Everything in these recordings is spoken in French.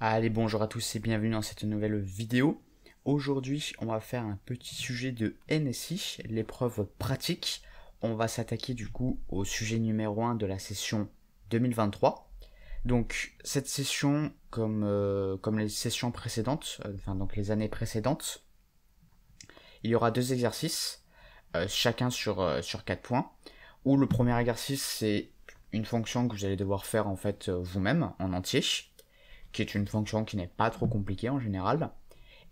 Allez, bonjour à tous et bienvenue dans cette nouvelle vidéo. Aujourd'hui, on va faire un petit sujet de NSI, l'épreuve pratique. On va s'attaquer du coup au sujet numéro 1 de la session 2023. Donc, cette session, comme les sessions précédentes, donc les années précédentes, il y aura deux exercices, chacun sur 4 points, où le premier exercice, c'est une fonction que vous allez devoir faire en fait vous-même, en entier, qui est une fonction qui n'est pas trop compliquée en général.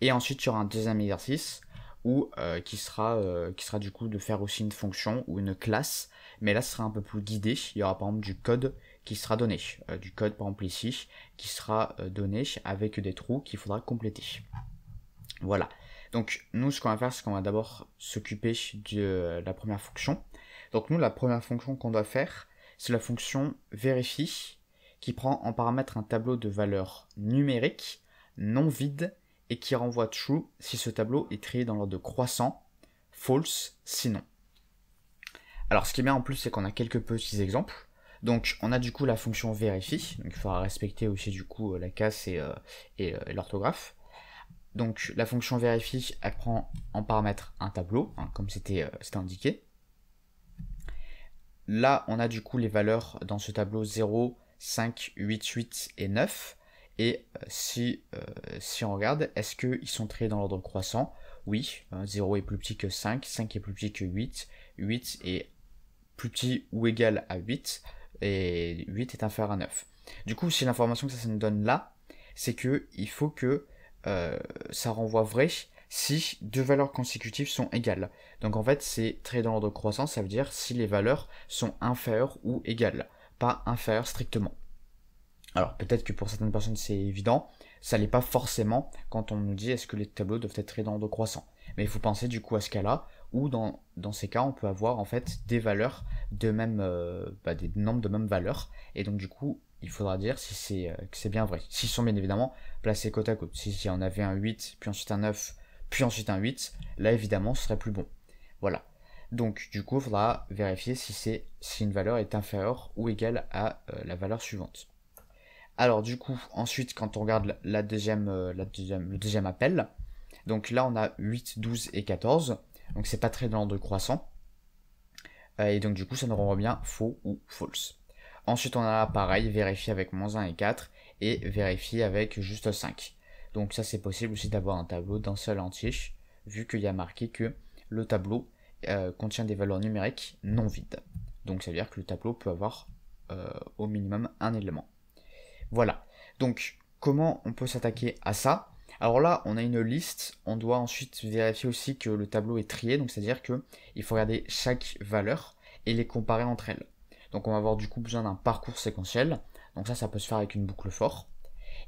Et ensuite, il y aura un deuxième exercice qui sera du coup de faire aussi une fonction ou une classe, mais là ce sera un peu plus guidé. Il y aura par exemple du code qui sera donné, du code par exemple ici, qui sera donné avec des trous qu'il faudra compléter. Voilà. Donc nous, ce qu'on va faire, c'est qu'on va d'abord s'occuper de la première fonction. Donc nous, la première fonction qu'on doit faire, c'est la fonction vérifie, qui prend en paramètre un tableau de valeurs numériques, non vide, et qui renvoie true si ce tableau est trié dans l'ordre croissant, false sinon. Alors ce qui est bien en plus, c'est qu'on a quelques petits exemples. Donc on a du coup la fonction vérifie, donc il faudra respecter aussi du coup la casse et l'orthographe. Donc la fonction vérifie, elle prend en paramètre un tableau, hein, comme c'était indiqué. Là, on a du coup les valeurs dans ce tableau 0, 5, 8, 8 et 9. Et si on regarde, est-ce qu'ils sont triés dans l'ordre croissant? Oui, 0 est plus petit que 5, 5 est plus petit que 8, 8 est plus petit ou égal à 8, et 8 est inférieur à 9. Du coup, si l'information que ça nous donne là, c'est que il faut que ça renvoie vrai si deux valeurs consécutives sont égales. Donc en fait, c'est trié dans l'ordre croissant, ça veut dire si les valeurs sont inférieures ou égales, pas inférieures strictement. Alors peut-être que pour certaines personnes c'est évident, ça l'est pas forcément quand on nous dit est-ce que les tableaux doivent être triés dans l'ordre croissant. Mais il faut penser du coup à ce cas-là, où dans ces cas on peut avoir en fait des valeurs de même, des nombres de même valeur, et donc du coup il faudra dire si que c'est bien vrai. S'ils sont bien évidemment placés côte à côte. Si on avait un 8, puis ensuite un 9, puis ensuite un 8, là évidemment ce serait plus bon. Voilà. Donc du coup il faudra vérifier si une valeur est inférieure ou égale à la valeur suivante. Alors du coup, ensuite, quand on regarde le deuxième appel, donc là on a 8, 12 et 14, donc c'est pas très dans l'ordre croissant, et donc du coup ça nous renvoie bien faux ou false. Ensuite on a pareil, vérifier avec moins 1 et 4, et vérifier avec juste 5. Donc ça c'est possible aussi d'avoir un tableau d'un seul entier, vu qu'il y a marqué que le tableau contient des valeurs numériques non vides. Donc ça veut dire que le tableau peut avoir au minimum un élément. Voilà. Donc, comment on peut s'attaquer à ça? Alors là, on a une liste. On doit ensuite vérifier aussi que le tableau est trié. Donc, c'est-à-dire que il faut regarder chaque valeur et les comparer entre elles. Donc, on va avoir du coup besoin d'un parcours séquentiel. Donc ça peut se faire avec une boucle for.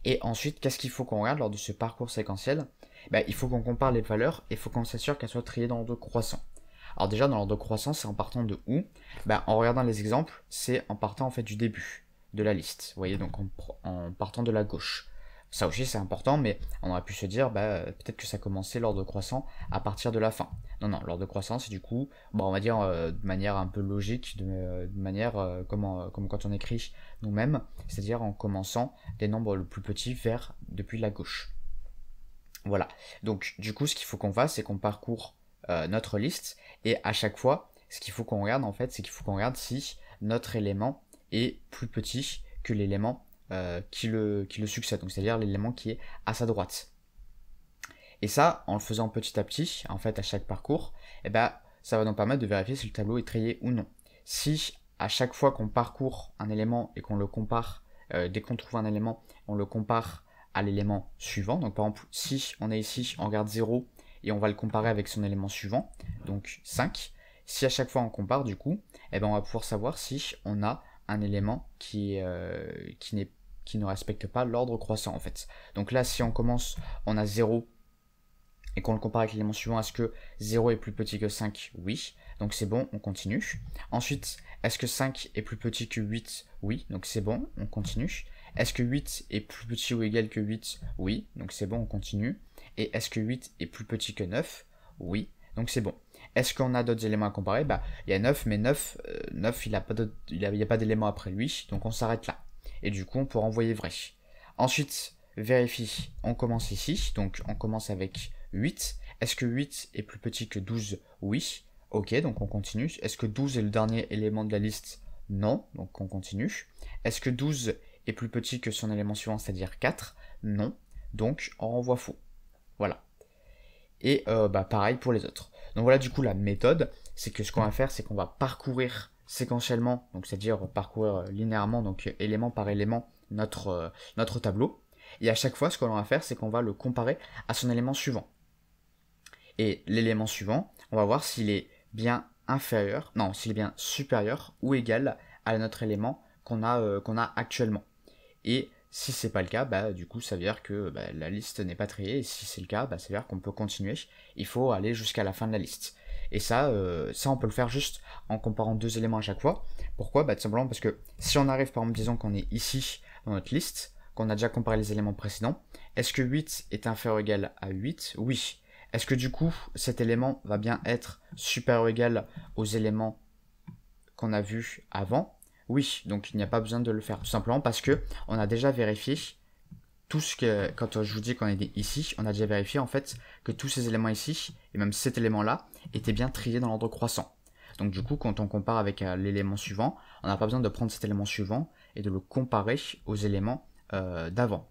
Et ensuite, qu'est-ce qu'il faut qu'on regarde lors de ce parcours séquentiel? Il faut qu'on compare les valeurs et il faut qu'on s'assure qu'elles soient triées dans l'ordre croissant. Alors déjà, dans l'ordre croissant, c'est en partant de où? En regardant les exemples, c'est en partant en fait du début de la liste. Vous voyez, donc en partant de la gauche. Ça aussi c'est important, mais on aurait pu se dire peut-être que ça commençait l'ordre croissant à partir de la fin. Non, non, l'ordre croissant c'est du coup, on va dire de manière un peu logique, de manière comme quand on écrit nous-mêmes, c'est-à-dire en commençant des nombres le plus petits depuis la gauche. Voilà. Donc du coup ce qu'il faut qu'on fasse, c'est qu'on parcourt notre liste, et à chaque fois, ce qu'il faut qu'on regarde en fait, c'est qu'il faut qu'on regarde si notre élément est plus petit que l'élément qui le succède, donc c'est-à-dire l'élément qui est à sa droite. Et ça, en le faisant petit à petit, en fait, à chaque parcours, ça va nous permettre de vérifier si le tableau est trié ou non. Si à chaque fois qu'on parcourt un élément et qu'on le compare, dès qu'on trouve un élément, on le compare à l'élément suivant, donc par exemple, si on est ici, on regarde 0 et on va le comparer avec son élément suivant, donc 5, si à chaque fois on compare, du coup, on va pouvoir savoir si on a un élément qui ne respecte pas l'ordre croissant en fait. Donc là, si on commence, on a 0 et qu'on le compare avec l'élément suivant, est-ce que 0 est plus petit que 5? Oui. Donc c'est bon, on continue. Ensuite, est-ce que 5 est plus petit que 8? Oui. Donc c'est bon, on continue. Est-ce que 8 est plus petit ou égal que 8? Oui. Donc c'est bon, on continue. Et est-ce que 8 est plus petit que 9? Oui. Donc c'est bon. Est-ce qu'on a d'autres éléments à comparer? Il y a 9, mais 9 il n'y a pas d'éléments après lui, donc on s'arrête là. Et du coup, on peut renvoyer vrai. Ensuite, vérifie, on commence ici, donc on commence avec 8. Est-ce que 8 est plus petit que 12? Oui. Ok, donc on continue. Est-ce que 12 est le dernier élément de la liste? Non, donc on continue. Est-ce que 12 est plus petit que son élément suivant, c'est-à-dire 4? Non, donc on renvoie faux. Voilà. Et pareil pour les autres. Donc voilà, du coup, la méthode, c'est que ce qu'on va faire, c'est qu'on va parcourir séquentiellement, donc c'est-à-dire parcourir linéairement, donc élément par élément, notre tableau. Et à chaque fois, ce qu'on va faire, c'est qu'on va le comparer à son élément suivant. Et l'élément suivant, on va voir s'il est bien inférieur, non, s'il est bien supérieur ou égal à notre élément qu'on a actuellement. Et si c'est pas le cas, du coup ça veut dire que la liste n'est pas triée, et si c'est le cas, ça veut dire qu'on peut continuer, il faut aller jusqu'à la fin de la liste. Et ça on peut le faire juste en comparant deux éléments à chaque fois. Pourquoi? Tout simplement parce que si on arrive, par exemple, disons qu'on est ici dans notre liste, qu'on a déjà comparé les éléments précédents, est-ce que 8 est inférieur ou égal à 8? Oui. Est-ce que du coup, cet élément va bien être supérieur ou égal aux éléments qu'on a vus avant? Oui, donc il n'y a pas besoin de le faire, tout simplement parce que on a déjà vérifié tout ce que, quand je vous dis qu'on est ici, on a déjà vérifié en fait que tous ces éléments ici, et même cet élément-là, étaient bien triés dans l'ordre croissant. Donc du coup, quand on compare avec l'élément suivant, on n'a pas besoin de prendre cet élément suivant et de le comparer aux éléments d'avant.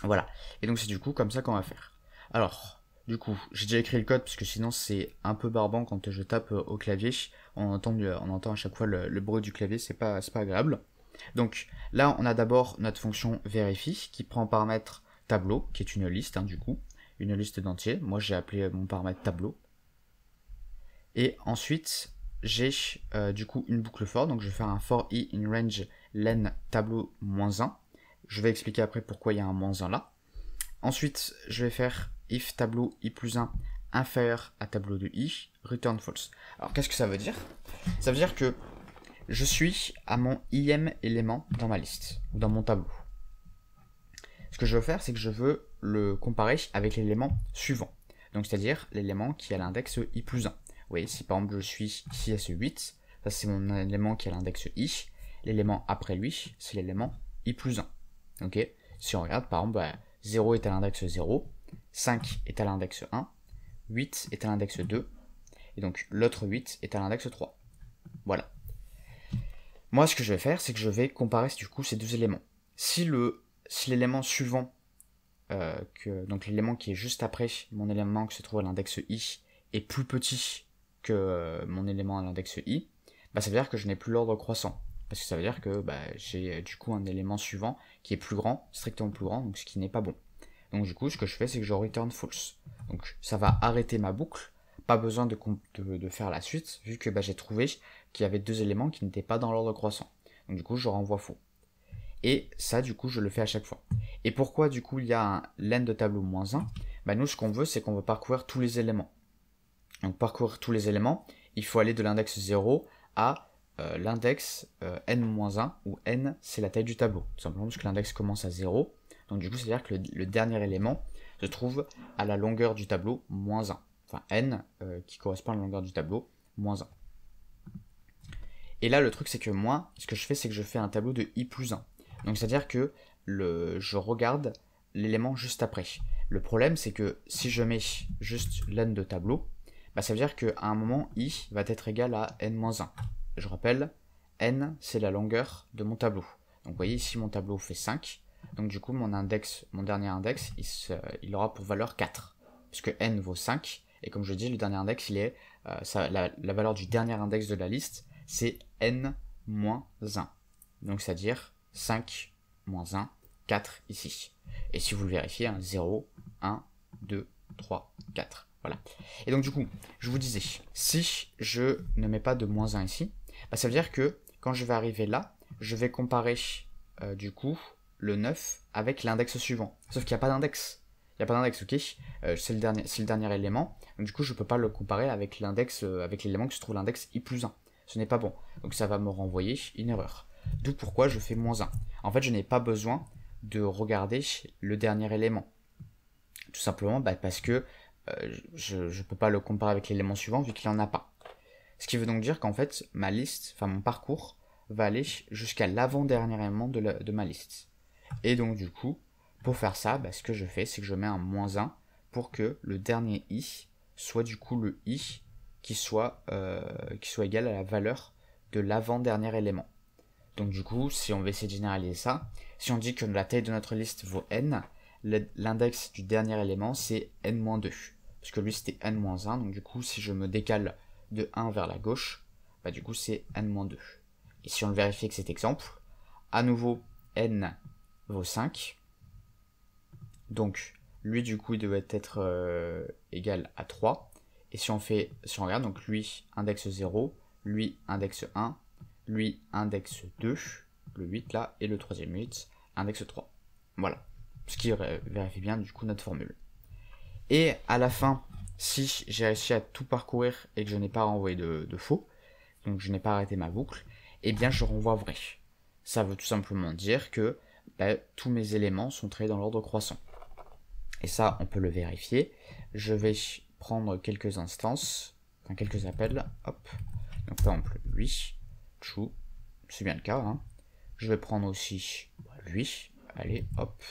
Voilà, et donc c'est du coup comme ça qu'on va faire. Alors, du coup, j'ai déjà écrit le code parce que sinon c'est un peu barbant quand je tape au clavier. On entend à chaque fois le bruit du clavier, c'est pas agréable. Donc là, on a d'abord notre fonction vérifie qui prend en paramètre tableau, qui est une liste, du coup, une liste d'entiers. Moi, j'ai appelé mon paramètre tableau. Et ensuite, j'ai du coup une boucle for, donc je vais faire un for i in range len tableau -1. Je vais expliquer après pourquoi il y a un -1 là. Ensuite, je vais faire if tableau i plus 1 inférieur à tableau de i, return false. Alors, qu'est-ce que ça veut dire? Ça veut dire que je suis à mon ième élément dans ma liste, ou dans mon tableau. Ce que je veux faire, c'est que je veux le comparer avec l'élément suivant. Donc, c'est-à-dire l'élément qui a l'index i plus 1. Vous voyez, si par exemple je suis ici à ce 8, ça c'est mon élément qui a l'index i. L'élément après lui, c'est l'élément i plus 1. Ok? Si on regarde, par exemple, 0 est à l'index 0, 5 est à l'index 1, 8 est à l'index 2, et donc l'autre 8 est à l'index 3. Voilà. Moi, ce que je vais faire, c'est que je vais comparer du coup ces deux éléments. Si l'élément suivant, donc l'élément qui est juste après mon élément qui se trouve à l'index i, est plus petit que mon élément à l'index i, ça veut dire que je n'ai plus l'ordre croissant. Parce que ça veut dire que j'ai du coup un élément suivant qui est plus grand, strictement plus grand, donc ce qui n'est pas bon. Donc du coup, ce que je fais, c'est que je return false. Donc ça va arrêter ma boucle, pas besoin de faire la suite, vu que j'ai trouvé qu'il y avait deux éléments qui n'étaient pas dans l'ordre croissant. Donc du coup, je renvoie faux. Et ça, du coup, je le fais à chaque fois. Et pourquoi, du coup, il y a un len de tableau -1? Nous, ce qu'on veut, c'est qu'on veut parcourir tous les éléments. Donc parcourir tous les éléments, il faut aller de l'index 0 à l'index n-1, où n, c'est la taille du tableau. Tout simplement parce que l'index commence à 0. Donc du coup, c'est-à-dire que le dernier élément se trouve à la longueur du tableau -1. Enfin, n, qui correspond à la longueur du tableau, -1. Et là, le truc, c'est que moi, ce que je fais, c'est que je fais un tableau de i plus 1. Donc c'est-à-dire que je regarde l'élément juste après. Le problème, c'est que si je mets juste len de tableau, ça veut dire qu'à un moment, i va être égal à n-1. Je rappelle, n, c'est la longueur de mon tableau. Donc vous voyez, ici, mon tableau fait 5. Donc du coup, mon dernier index, il aura pour valeur 4. Puisque n vaut 5. Et comme je dis, le dernier index, il est la valeur du dernier index de la liste, c'est n-1. Donc c'est-à-dire 5 moins 1, 4 ici. Et si vous le vérifiez, 0, 1, 2, 3, 4. Voilà. Et donc du coup, je vous disais, si je ne mets pas de -1 ici, ça veut dire que quand je vais arriver là, je vais comparer du coup le 9 avec l'index suivant. Sauf qu'il n'y a pas d'index. Il n'y a pas d'index, ok? C'est le dernier élément. Donc du coup, je ne peux pas le comparer avec l'index, avec l'élément qui se trouve l'index i plus 1. Ce n'est pas bon. Donc ça va me renvoyer une erreur. D'où pourquoi je fais -1. En fait, je n'ai pas besoin de regarder le dernier élément. Tout simplement parce que je ne peux pas le comparer avec l'élément suivant vu qu'il n'en a pas. Ce qui veut donc dire qu'en fait, ma liste, mon parcours, va aller jusqu'à l'avant-dernier élément de ma liste. Et donc du coup, Pour faire ça, bah, ce que je fais, c'est que je mets un -1 pour que le dernier i soit du coup le i qui soit égal à la valeur de l'avant-dernier élément. Donc du coup, si on veut essayer de généraliser ça, si on dit que la taille de notre liste vaut n, l'index du dernier élément c'est n-2. Parce que lui c'était n-1, donc du coup si je me décale de 1 vers la gauche, bah du coup c'est n-2. Et si on le vérifie avec cet exemple, à nouveau n vaut 5. Donc lui du coup il devait être égal à 3. Et si on regarde, donc lui index 0, lui index 1, lui index 2, le 8 là, et le troisième 8, index 3. Voilà. Ce qui vérifie bien du coup notre formule. Et à la fin, si j'ai réussi à tout parcourir et que je n'ai pas renvoyé de faux, donc je n'ai pas arrêté ma boucle, eh bien je renvoie vrai. Ça veut tout simplement dire que tous mes éléments sont traités dans l'ordre croissant. Et ça, on peut le vérifier. Je vais prendre quelques instances, enfin quelques appels, hop. Donc par exemple, lui, true, c'est bien le cas, hein. Je vais prendre aussi lui, allez, hop.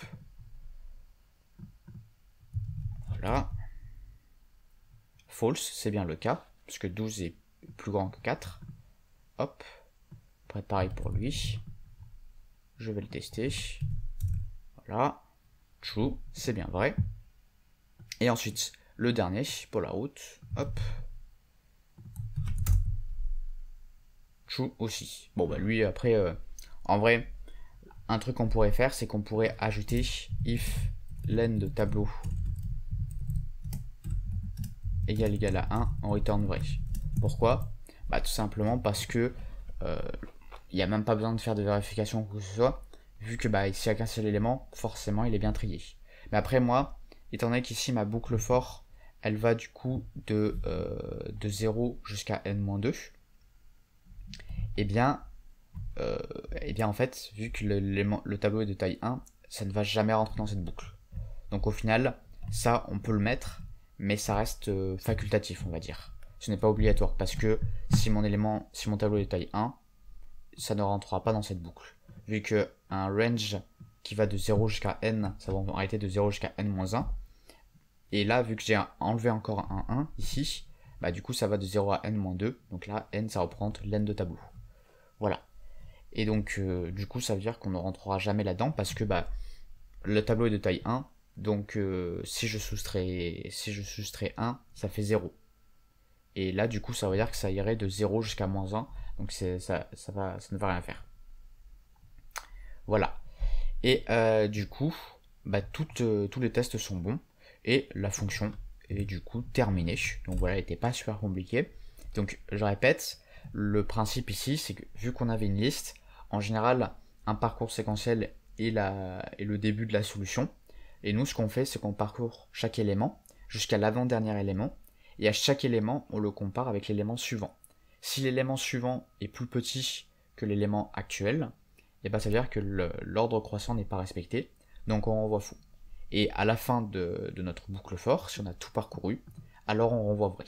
Voilà. False, c'est bien le cas, puisque 12 est plus grand que 4. Hop. Après, pareil pour lui. Je vais le tester. Voilà. True, c'est bien vrai. Et ensuite, le dernier, pour la route. Hop. True aussi. Bon, bah lui, après, en vrai, un truc qu'on pourrait faire, c'est qu'on pourrait ajouter if len de tableau égal à 1, on return vrai. Pourquoi? Bah tout simplement parce que il n'y a même pas besoin de faire de vérification ou quoi que ce soit, vu que bah s'il n'y a qu'un seul élément, forcément il est bien trié. Mais après moi, étant donné qu'ici ma boucle for, elle va du coup de 0 jusqu'à n-2, et bien en fait, vu que le tableau est de taille 1, ça ne va jamais rentrer dans cette boucle. Donc au final, ça on peut le mettre, mais ça reste facultatif, on va dire. Ce n'est pas obligatoire, parce que si mon tableau est de taille 1, ça ne rentrera pas dans cette boucle. Vu que un range qui va de 0 jusqu'à n, ça va en réalité de 0 jusqu'à n-1. Et là, vu que j'ai enlevé encore un 1 ici, bah du coup ça va de 0 à n-2. Donc là, n ça représente l'n de tableau. Voilà. Et donc du coup ça veut dire qu'on ne rentrera jamais là-dedans, parce que bah le tableau est de taille 1. Donc si je soustrais 1, ça fait 0. Et là du coup ça veut dire que ça irait de 0 jusqu'à -1. Donc ça ne va rien faire. Voilà. Et du coup, bah, tous les tests sont bons. Et la fonction est du coup terminée. Donc voilà, elle n'était pas super compliquée. Donc je répète, le principe ici, c'est que vu qu'on avait une liste, en général, un parcours séquentiel est le début de la solution. Et nous, ce qu'on fait, c'est qu'on parcourt chaque élément jusqu'à l'avant-dernier élément. Et à chaque élément, on le compare avec l'élément suivant. Si l'élément suivant est plus petit que l'élément actuel, et ben ça veut dire que l'ordre croissant n'est pas respecté, donc on renvoie faux. Et à la fin de notre boucle for, si on a tout parcouru, alors on renvoie vrai.